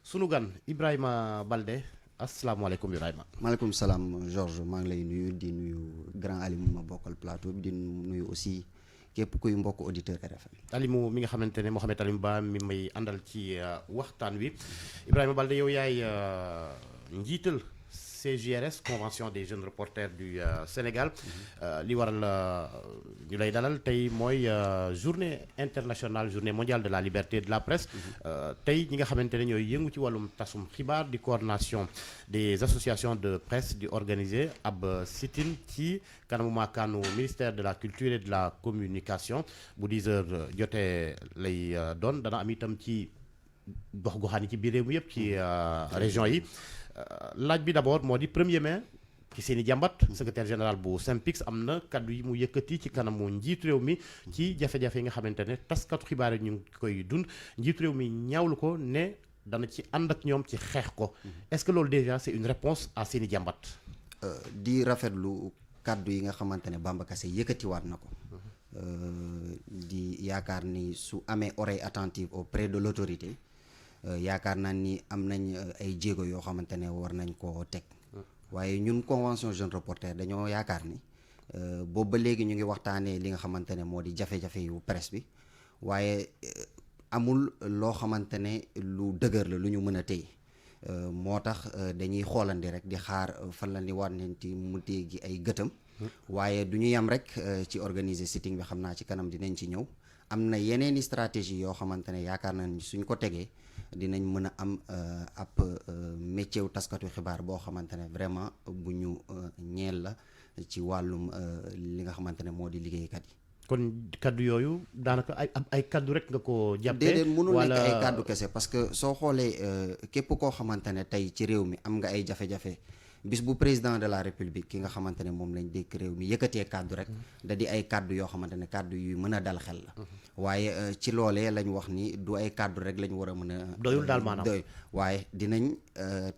sunu gan Ibrahima Baldé asalaamaaleykum Ibrahima. maaleykum salaam Georges maa ngi lay nuyu di nuyu grand Aliou ma bokkal plateau bi di nuyu aussi képp kuy mbokk auditeur RFM. Aliou mi nga xamante ne Mouhamed Aliou Ba mi may àndal ci waxtaan wi Ibrahima Baldé yow yaay njiital CJRS convention des jeunes reporters du Sénégal li waral ñu lay dalal tey mooy journée internationale journée mondiale de la liberté de la presse tey ñi nga xamante ne ñooy yëngu ci wàllum tasum xibaar di coordination des associations de presse di organiser ab sit-in ci kanamu maakaanu ministère de la culture et de la communication bu 10 heures jotee lay doon dana am itam ci gox-goxaan yi ci biir réew mi yëpp ci région yi laaj bi d'abord moo di 1er mai ci seen i jàmbat secrétaire général bu SYNPICS am na kaddu yi mu yëkkati ci kanamu njiitu réew mi ci jafe-jafe yi nga xamante ne taskatu xibaar yi ñu ngi koy dund njiitu réew mi ñaawlu ko ne dana ci ànd ak ñoom ci xeex ko est-ce que loolu déjà c'est une réponse à seen i jàmbat. di rafetlu kaddu yi nga xamante ne Bamba Kassé yëkkatiwaat na ko di yaakaar ni su amee oreille attentive auprès de l'autorité yaakaar naa ni am nañ ay jéego yoo xamante ne war nañ koo teg waaye ñun convention jeune reporter dañoo yaakaar ni boobu ba léegi ñu ngi waxtaanee li nga xamante ne moo di jafe-jafe yu presse bi waaye amul loo xamante ne lu dëgër la lu ñu mën a téye moo tax dañuy xoolandi rek di xaar fan la ni war nañ ci mu téegi ay gëtam waaye du ñu yem rek ci organiser sitting bi xam naa ci kanam dinañ ci ñëw am na yeneeni stratégie yoo xamante ne yaakaar naa ni suñ ko tegee dinañ mën a am ab métier wu taskatu xibaar boo xamante ne vraiment bu ñu ñeel la ci wàllum li nga xamante ne moo di liggéeykat yi. kon kaddu yooyu daanaka ay kaddu rek nga ko jàppee. déedéet mënul nekk ay kaddu kese parce que soo xoolee képp koo xamante ne tey ci réew mi am nga ay jafe-jafe bis bu président de la république ki nga xamante ne moom lañ dékk réew mi yëkkatee kaddu rek da di ay kaddu yoo xamante ne kaddu yu mën a dal xel la waaye ci loolee lañ wax ni du ay kaddu rek lañ war a mën a doyul daal maanaam doy waaye dinañ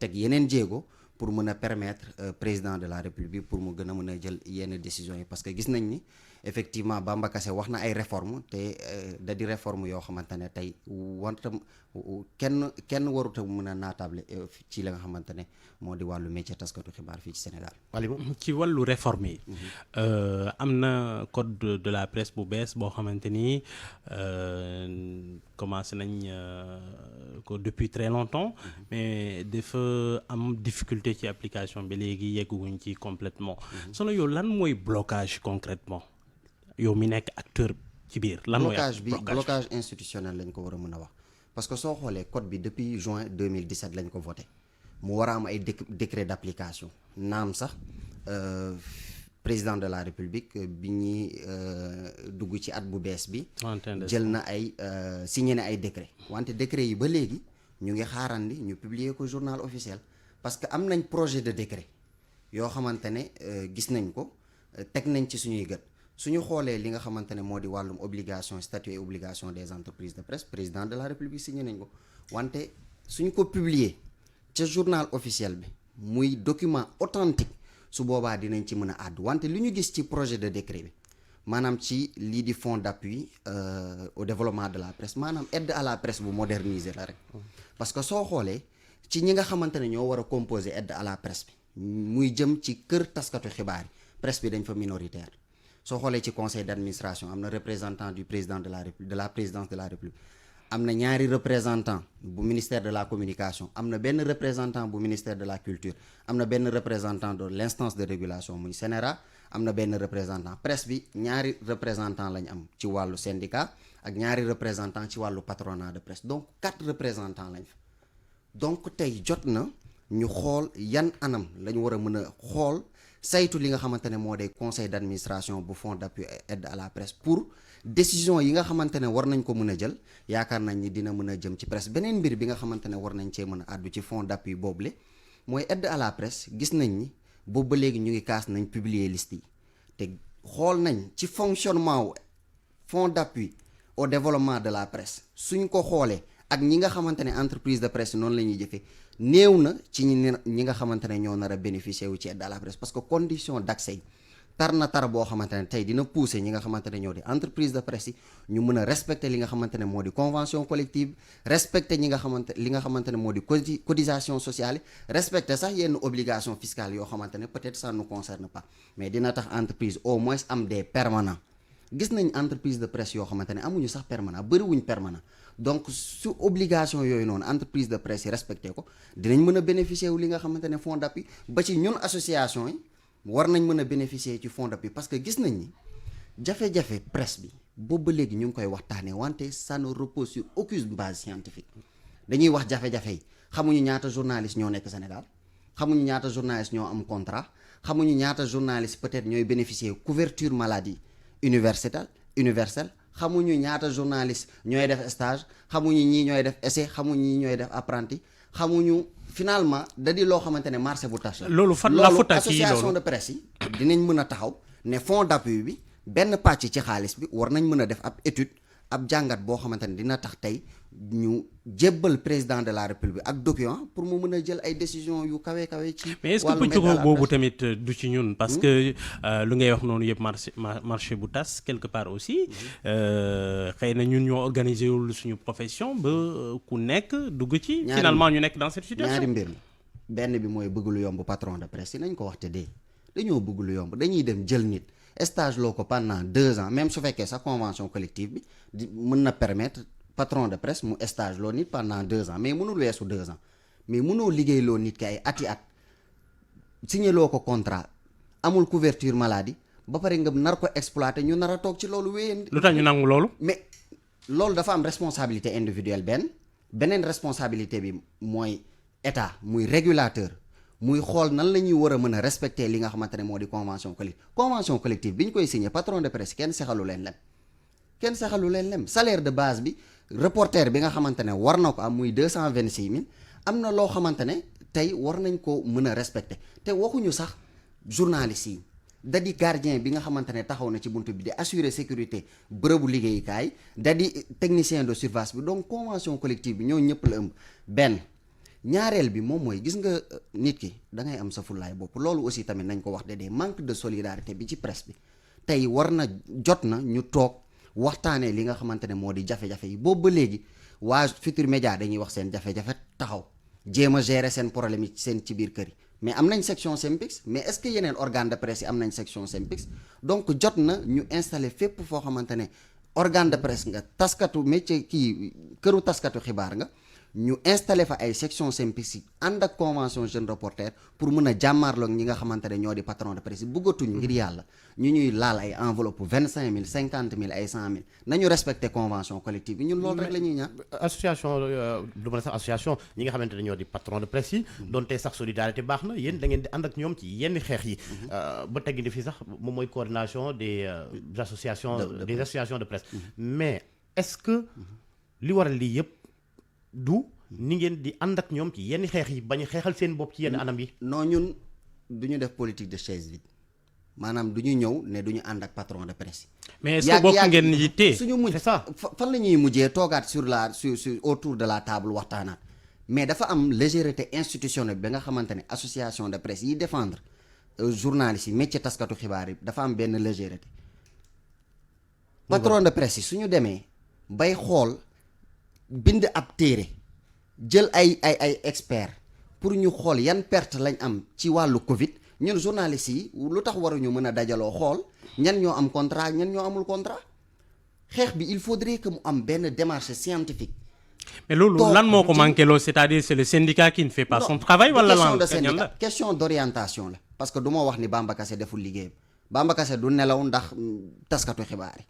teg yeneen jéego pour mën a permettre président de la république pour mu gën a mën a jël yenn décisions yi parce que gis nañ ni effectivement Bamba Kassé wax na ay réformes te da di réforme yoo xamante ne tey wantam kenn waruta mën a naatable ci li nga xamante ne moo di wàllu métier taskatu xibaar fii ci Sénégal. ci wàllu réforme yi am na code de la presse bu bees boo xamante ni commencé nañ ko depuis très longtemps mais dafa am difficulté ci application bi léegi yegguwuñ ci complètement solo yow lan mooy blocage concrètement yow mi nekk acteur ci biir lan mooy blocage institutionnel lañ ko war a mën a wax parce que soo xoolee code bi depuis juin 2017 lañ ko voté mu war a am ay décret d'application naam sax président de la république bi ñuy dugg ci at bu bees bi jël na ay signé na ay décret wante décret yi ba léegi ñu ngi xaarandi ñu publier ko journal officiel parce que am nañ projet de décret yoo xamante ne gis nañ ko teg nañ ci suñuy gët suñu xoolee li nga xamante ne moo di wàllum obligation statut et obligation des entreprises de presse président de la république signé nañ ko wante suñ ko publier ca journal officiel bi muy document authentique su boobaa dinañ ci mën a àddu wante li ñu gis ci projet de décret bi maanaam ci lii di fonds d'appui au développement de la presse maanaam aide à la presse bu moderniser la rek parce que soo xoolee ci ñi nga xamante ne ñoo war a composer aide à la presse bi muy jëm ci kër taskatu xibaar yi presse bi dañ fa minoritaire soo xoolee ci conseil d'administration am na représentant du président de la république de la présidence de la république am na ñaari représentant bu ministère de la communication am na benn représentant bu ministère de la culture am na benn représentant de l'instance de régulation muy CNRA am na benn représentant presse bi ñaari représentant lañ am ci wàllu syndicat ak ñaari représentant ci wàllu patronat de presse donc 4 représentants lañ fa donc tey jot na ñu xool yan anam la ñu war a mën a xool saytu li nga xamante ne moo day conseil d'administration bu fonds d'appui aide à la presse pour décision yi nga xamante ne war nañ ko mën a jël yaakaar nañ ni dina mën a jëm ci presse beneen mbir bi nga xamante ne war nañ cee mën a àddu ci fonds d'appui boobule mooy aide à la presse gis nañ ni boobu ba léegi ñu ngi kaas nañ publier liste yi te xool nañ ci fonctionnement wu fonds d'appui au développement de la presse suñ ko xoolee ak ñi nga xamante ne entreprise de presse noonu la ñuy jëfee néew na ci ñi nga xamante ne ñoo nar a bénéficier wu ci aide à la presse parce que condition d'accès tar na tar boo xamante ne tey dina pousser ñi nga xamante ne ñoo di entreprise de presse yi ñu mën a respecter li nga xamante ne moo di convention collective respecter li nga xamante ne moo di cotisation sociale yi respecter sax yenn obligation fiscale yoo xamante ne peut-être ça nous concerne pas mais dina tax entreprise au moins am des permanents gis nañ entreprise de presse yoo xamante ne amuñu sax permanent bëriwuñ permanent donc su obligation yooyu noonu entreprise de presse yi respecté ko dinañ mën a bénéficier wu li nga xamante ne fonds d'appui ba ci ñun association yi war nañ mën a bénéficier ci fonds d'appui parce que gis nañ ni jafe-jafe presse bi boobu ba léegi ñu ngi koy waxtaanee wante ça ne repose sur aucune base scientifique dañuy wax jafe-jafe yi xamuñu ñaata journaliste ñoo nekk Sénégal xamuñu ñaata journaliste ñoo am contrat xamuñu ñaata journaliste peut-être ñooy bénéficier couverture maladie universelle xamuñu ñaata journaliste ñooy def stage xamuñu ñii ñooy def essai xamuñu ñii ñooy def apprenti xamuñu finalement da di loo xamante ne marché bu tas la. loolu fan la futa ci association de presse yi dinañ mën a taxaw ne fonds d'appui bi benn pàcc ci xaalis bi war nañ mën a def ab étude ab jàngat boo xamante ne dina tax tey ñu jébbal président de la république ak document pour mu mën a jël ay décisions yu kawe ci. mais est-ce que pëccëxoo boobu tamit du ci ñun. parce que lu ngay wax noonu yëpp marché bu tas quelque part aussi xëy na ñun ñoo organisé wul suñu profession ba ku nekk dugg ci. finalement ñu nekk dans cette situation. ñaari mbir la benn bi mooy bëgg lu yomb patron de presse yi nañ ko wax te dee dañoo bëgg lu yomb dañuy dem jël nit stage loo ko pendant 2 ans même su fekkee sa convention collective bi di mën na permettre. patron de presse mu stage loo nit pendant 2 ans mais mënul weesu 2 ans mais mënoo liggéey loo nit ki ay ati at signé loo ko contrat amul couverture maladie ba pare nga nar ko exploiter ñu nar a toog ci loolu wéyeen. lu tax ñu nangu loolu. mais loolu dafa am responsabilité individuelle beneen responsabilité bi mooy état muy régulateur muy xool nan la ñuy war a mën a respecter li nga xamante ne moo di convention collective bi ñu koy signé patron de presse kenn sexalu leen lem salaire de base bi. reporter bi nga xamante ne war na ko am muy 226 000 am na loo xamante ne tey war nañ ko mën a respecter te waxuñu sax journaliste yi da di gardien bi nga xamante ne taxaw na ci buntu bi di assurer sécurité bërëbu liggéeyukaay da di technicien de surveillance bi donc convention collective bi ñoo ñëpp la ëmb benn ñaareel bi moom mooy gis nga nit ki da ngay am sa fullaay bopp loolu aussi tamit nañ ko wax de des manque de solidarité bi ci presse bi tey war na jot na ñu toog waxtaanee li nga xamante ne moo di jafe-jafe yi boobu ba léegi waa Futurs Médias dañuy wax seen jafe-jafe taxaw jéem a gérer seen problème yi seen ci biir kër yi mais am nañ section SYNPICS mais est-ce que yeneen organe de presse yi am nañ section SYNPICS donc jot na ñu installer fépp foo xamante ne organe de presse nga taskatu métier këru taskatu xibaar nga ñu installé fa ay section SYNPICS yi ànd ak convention jeune reporter pour mën a jàmmaarloog ñi nga xamante ne ñoo di patron de presse yi bëggatuñ ngir yàlla ñu ñuy laal ay enveloppe 25 000 50 000 ay 100 000 nañu respecté convention collective bi ñun loolu rek la ñuy ñaan. association du ma sax association ñi nga xamante ne ñoo di patron de presse yi donte sax solidarité baax na yéen da ngeen di ànd ak ñoom ci yenn xeex yi ba teggi di fii sax moom mooy coordination des associations de presse mais est-ce que li waral lii yëpp du ni ngeen di ànd ak ñoom ci yenn xeex yi bañ xeexal seen bopp ci yenn anam yi. non ñun du ñu def politique de chaise vide maanaam du ñu ñëw ne du ñu ànd ak patron de presse. mais est-ce que bokk ngeen yitte suñu mujj c'est ça fan la ñuy mujjee toogaat sur autour de la table waxtaanaat mais dafa am légèreté institutionnelle bi nga xamante ne association de presse yi défendre journalistes yi métier taskatu xibaar yi dafa am benn légèreté. patron de presse yi suñu demee bay xool. bind ab téere jël ay expert pour ñu xool yan perte lañ am ci wàllu Covid ñun journalistes yi lu tax waruñu mën a dajaloo xool ñan ñoo am contrat ñan ñoo amul contrat xeex bi il faudrait que mu am benn démarche scientifique. mais loolu lan moo ko manqué loolu c'est-à-dire c'est le syndicat qui ne fait pas son travail wala lan question d'orientation la parce que du ma wax ni Bamba Kassé deful liggéeyam Bamba Kassé du nelaw ndax taskatu xibaar yi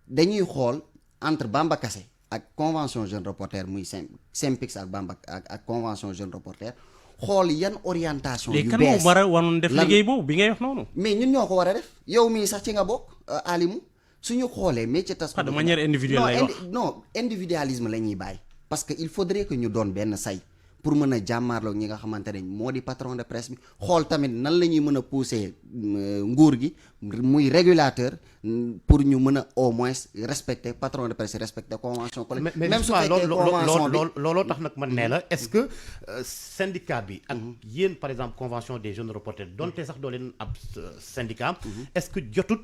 dañuy xool entre Bamba Kassé ak convention jeune reporter muy SYNPICS ak Bamba ak convention jeune reporter xool yan orientation yu bees léegi kan moo war a waroon def liggéey boobu bi ngay wax noonu. mais ñun ñoo ko war a def yow mii sax ci nga bokk Alimu suñu xoolee métier tas de manière individuelle lay wax non individualisme la ñuy bàyyi parce que il faudrait que ñu doon benn say pour mën a jàmmaarloo ñi nga xamante ne moo di patron de presse bi xool tamit nan la ñuy mën a pousser nguur gi muy régulateur pour ñu mën a au moins respecter patron de presse respecter convention collective. même su fekkee convention bi looloo tax nag man nee la est-ce que syndicat bi ak yéen par exemple convention des jeunes reporters donte sax doo leen ab syndicat est-ce que jotut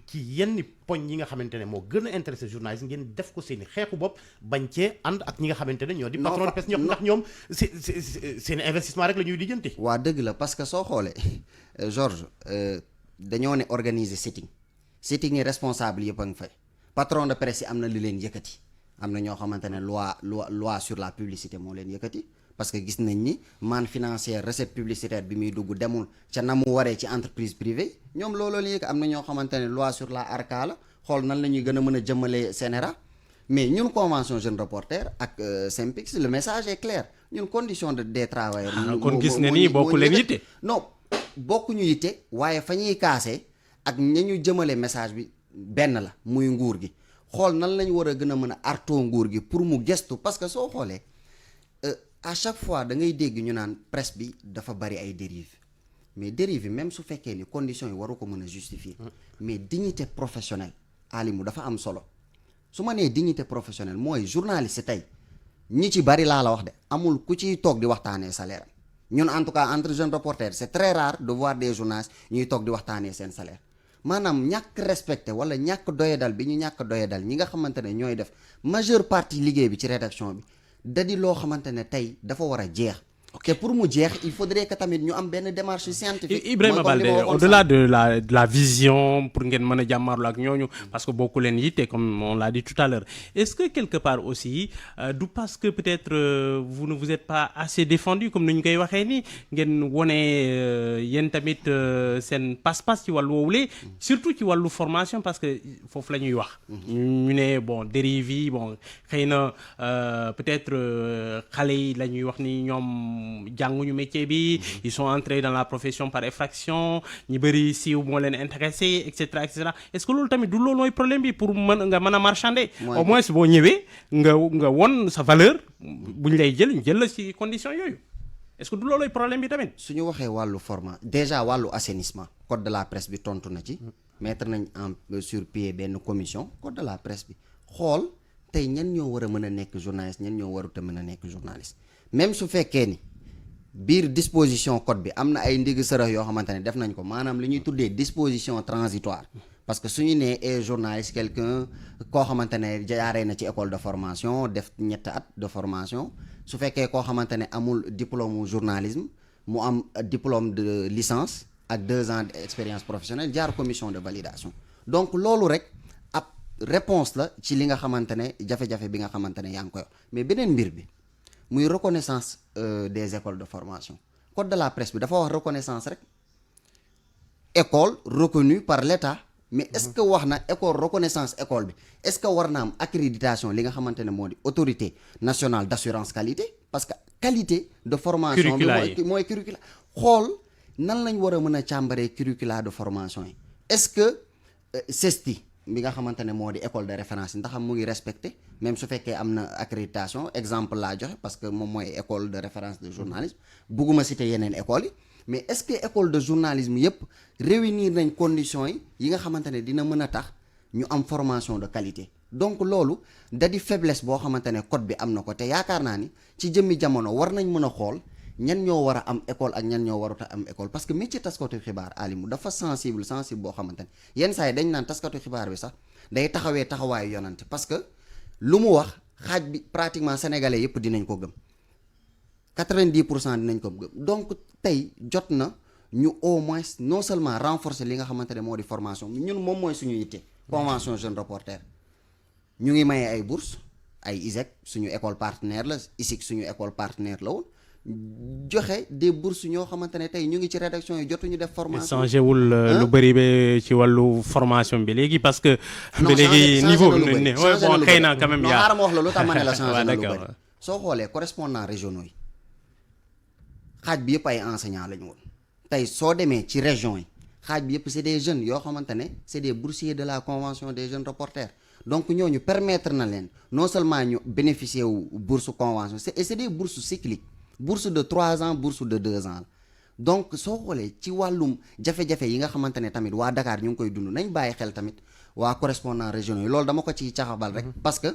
ci yenn poñ yi nga xamante ne moo gën a intéressé journaliste ngeen def ko seen i xeexu bopp bañ cee ànd ak ñi nga xamante ne ñoo di patron de presse ñoom ndax ñoom seen investissement rek la ñuy lijjanti. waa dëgg la parce que soo xoolee Georges dañoo ne organiser sitting yi responsable yëpp a ngi fay patron de presse yi am na li leen yëkkati am na ñoo xamante ne loi sur la publicité moo leen yëkkati parce que gis nañ ni manne financière recette publicitaire bi muy dugg demul ca na mu waree ci entreprise privée ñoom looloo leen yëkk am na ñoo xamante ne loi sur la ARCA la xool nan la ñuy gën a mën a jëmmalee CNRA mais ñun convention jeune reporter ak SYNPICS le message est clair ñun condition des travailleurs. kon gis nga ni bokku leen yitte. non bokkuñu yitte waaye fa ñuy kaasee ak ña ñu jëmale message bi benn la muy nguur gi xool nan lañu war a gën a mën a artoo nguur gi pour mu gestu parce que soo xoolee à chaque fois da ngay dégg ñu naan presse bi dafa bari ay dérives mais dérives yi même su fekkee ni conditions yi waru ko mën a justifier mais dignité professionnelle alimu dafa am solo su ma nee dignité professionnelle mooy journaliste tey ñi ci bari laa la wax de amul ku ciy toog di waxtaanee salaire ñun en tout cas entre jeunes reporters c'est très rare de voir des journalistes ñuy toog di waxtaanee seen salaire maanaam ñàkk respecté wala ñàkk doyadal bi ñu ñàkk doyadal ñi nga xamante ne ñooy def majeure partie liggéey bi ci rédaction bi da di loo xamante ne tey dafa war a jeex. te pour mu jeex il faudrait que tamit ñu am benn démarche scientifique. Ibrahima Baldé au-delà de la vision pour ngeen mën a jàmmarlu ak ñooñu parce que bokku leen yitte comme on l'a dit tout à l'heure est-ce que quelque part aussi du parce que peut-être vous ne vous êtes pas assez défendu comme ni ñu koy waxee ni ngeen wone yéen tamit seen passe-passe ci wàllu woowule surtout ci wàllu formation parce que foofu la ñuy wax. ñu ne bon dérive yi bon xëy na peut-être xale yi la ñuy wax ni ñoom. jànguñu métier bi ils sont entrés dans la profession par effraction ñi bëri siiw moo leen intéressé et cetera est-ce que loolu tamit du loolu mooy problème bi pour nga mën a marchander au moins boo ñëwee nga won sa valeur bu ñu lay jël ñu jël la ci condition yooyu est-ce que du loolooy problème bi tamit su ñu waxee wàllu déjà wàllu assainissement code de la presse bi tontu na ci mettre nañ sur pied benn commission code de la presse bi xool tey ñan ñoo war a mën a nekk journaliste ñan ñoo warut a mën a nekk journaliste même su fekkee ni biir disposition code bi am na ay ndig sërëx yoo xamante ne def nañ ko maanaam li ñuy tuddee disposition transitoire parce que suñu nee est journaliste quelqu'un koo xamante ne jaaree na ci école de formation def ñetti at de formation su fekkee koo xamante ne amul diplôme journalisme mu am diplôme de licence ak 2 ans d'expérience professionnelle jaar commission de validation donc loolu rek ab réponse la ci li nga xamante ne jafe-jafe bi nga xamante ne yaa ngi koy wax mais beneen mbir bi muy reconnaissance des écoles de formation code de la presse bi dafa wax reconnaissance rek école reconnue par l'État mais est-ce que wax na école reconnaissance école bi est-ce que war na am accréditation li nga xamante ne moo di autorité nationale d'assurance qualité parce que qualité de formation bi mooy curricula xool nan lañ war a mën a càmbaree curricula de formation yi est-ce que CESTI bi nga xamante ne moo di école de référence ndax mu ngi respecté même su fekkee am na accréditation exemple laa joxe parce que moom mooy école de référence de journalisme bugguma citer yeneen écoles yi mais est-ce que école de journalisme yépp réunir nañ conditions yi nga xamante ne dina mën a tax ñu am formation de qualité donc loolu da di faiblesse boo xamante ne code bi am na ko te yaakaar naa ni ci jëmmi jamono war nañ mën a xool ñan ñoo war a am école ak ñan ñoo warut a am école parce que métier taskatu xibaar alimu dafa sensible boo xamante ne yenn saa yi dañ naan taskatu xibaar bi sax day taxawee taxawaayu yonante parce que lu mu wax xaaj bi pratiquement sénégalais yépp dinañ ko gëm 90% dinañ ko gëm donc tey jot na ñu au moins non seulement renforcer li nga xamante ne moo di formation ñun moom mooy suñu yitte convention jeune reporter ñu ngi maye ay bourses ay ISEC suñu école partenaire la ISIC suñu école partenaire la woon joxe des bourses ñoo xamante ne tey ñu ngi ci rédaction yi jotuñu def formation. changé wul lu bëri ba ci wàllu formation bi léegi parce que. ba léegi niveau bi ne bon xëy na quand même yaa. xaaral ma wax la lu tax ma ne la changé na lu bëri soo xoolee correspondant régionaux yi xaaj bi yëpp ay enseignants lañu woon tey soo demee ci région yi xaaj bi yëpp c'est des jeunes yoo xamante ne c'est des boursiers de la convention des jeunes reporters donc ñooñu permettre na leen non seulement ñu bénéficier wu bourse convention c'est des bourses cycliques bourse de 3 ans bourse de 2 ans la donc soo xoolee ci wàllum jafe-jafe yi nga xamante ne tamit waa Dakar ñu ngi koy dund nañ bàyyi xel tamit waa correspondant régionaux yi loolu dama ko ci caxabal rek parce que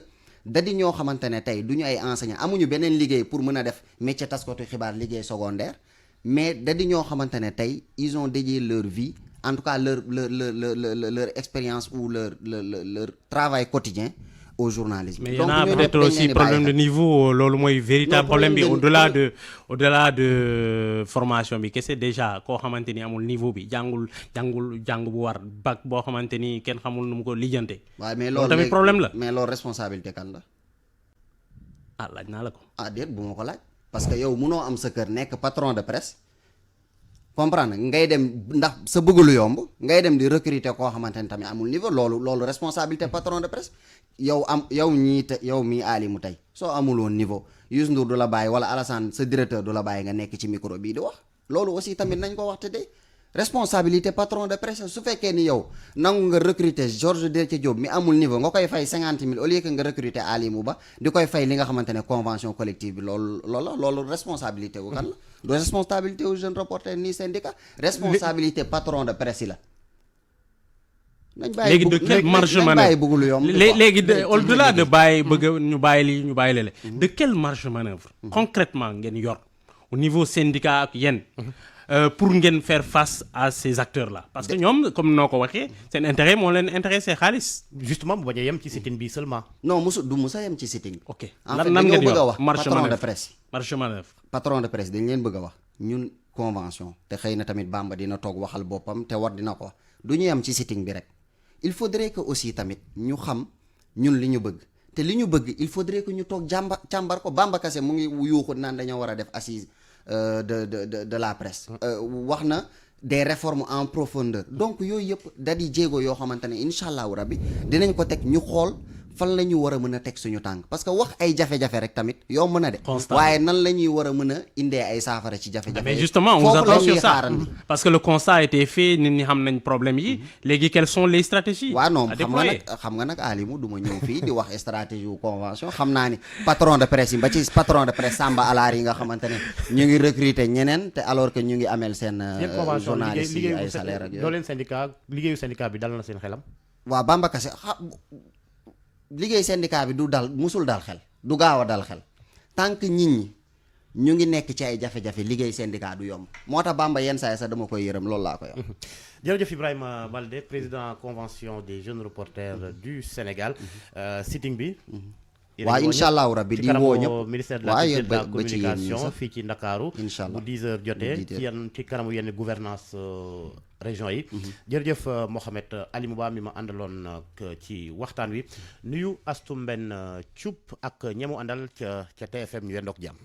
da di ñoo xamante ne tey du ñu ay enseignants amuñu beneen liggéey pour mën a def métier taskatu xibaar liggéey secondaire mais da di ñoo xamante ne tey ils ont dédié leur vie en tout cas leur expérience ou leur travail quotidien au journalisme. Mais il y en a peut-être aussi problème de niveau loolu mooy véritable problème bi au-delà de formation bi kese déjà koo xamante ni amul niveau bi jàng bu war bac boo xamante ni kenn xamul nu mu ko lijjante. waaw mais loolu tamit problème la. mais loolu responsabilité kan la. ah laaj naa la ko. ah déet bu ma ko laaj parce que yow munoo am sa kër nekk patron de presse. comprendre ngay dem ndax sa bëgg lu yomb ngay dem di recruter koo xamante ne tamit amul niveau loolu responsabilité patron de presse yow mii Alimu tey soo amuloon niveau Youssou Ndour du la bàyyi wala Alassane sa directeur du la bàyyi nga nekk ci micro bii di wax loolu aussi tamit nañ ko wax te de responsabilité patron de presse su fekkee ni yow nangu nga recruter Georges Déthié Diop mi amul niveau nga koy fay 50 000 au lieu que nga recruter Alimou Ba di koy fay li nga xamante ne convention collective bi loolu responsabilité wu kan la du responsabilité wu jeune reporter ni syndicat responsabilité patron de presse yi la nañ bàyyi de quelle marge manœuvre léegi au-delà de bàyyi bëgg ñu bàyyi lele de quelle marge manœuvre concrètement ngeen yor au niveau syndicat ak yéen pour ngeen faire face à ces acteurs là parce que ñoom comme noo ko waxee seen intérêt moo leen intéressé xaalis justement bu bañ a yem ci sitting bi seulement non du musa yem ci sitting ok en fait nan ngeen bëgg a yor wax marge manœuvre patron de presse dañ leen bëgg a wax ñun convention te xëy na tamit Bamba dina toog waxal boppam te war dina ko wax du ñu yem ci sitting bi rek il faudrait que aussi tamit ñu xam ñun li ñu bëgg te li ñu bëgg il faudrait que ñu toog càmbar ko Bamba Kassé mu ngi yuuxu naan dañoo war a def assise de la presse wax na des réformes en profondeur donc yooyu yëpp da di jéego yoo xamante ne incha allahu rabbi dinañ ko teg ñu xool fan la ñu war a mën a teg suñu tànk parce que wax ay jafe-jafe rek tamit yow mën a de waaye nan la ñuy war a mën a indee ay saafara ci jafe-jafe mais justement on vous attend sur ça parce que le constat a été fait nit ñi xam nañ problème yi léegi quelles sont les stratégies waaw non xam nga nag Alimu du ma ñëw fii di wax stratégie wu convention xam naa ni patron de presse yi ba ci patron de presse Samba Alaar yi nga xamante ne ñu ngi recruter ñeneen te alors que ñu ngi amel seen journaliste yi ay salaire ak doo leen syndicat liggéeyu syndicat bi dal na seen xelam waaw Bamba Kassé liggéey syndicat bi du dal musul dal xel du gaaw a dal xel tant que nit ñi ñu ngi nekk ci ay jafe-jafe liggéey syndicat du yomb moo tax Bamba yenn saa yi sax dama koy yërëm loolu laa koy wax. jërëjëf Ibrahima Baldé président convention des jeunes reporters du Sénégal sitting bi. waaw incha allahu rabbi di woo ñëpp ministère de la communication fii ci Ndakaaru bu 10h jotee ci kanamu yenn gouvernance région yi jërëjëf Mohamed Alimou Ba mi ma àndaloon ci waxtaan wi nuyu Astou Mbène Thioub ak ñemu àndal ca TFM ñu yendook jàmm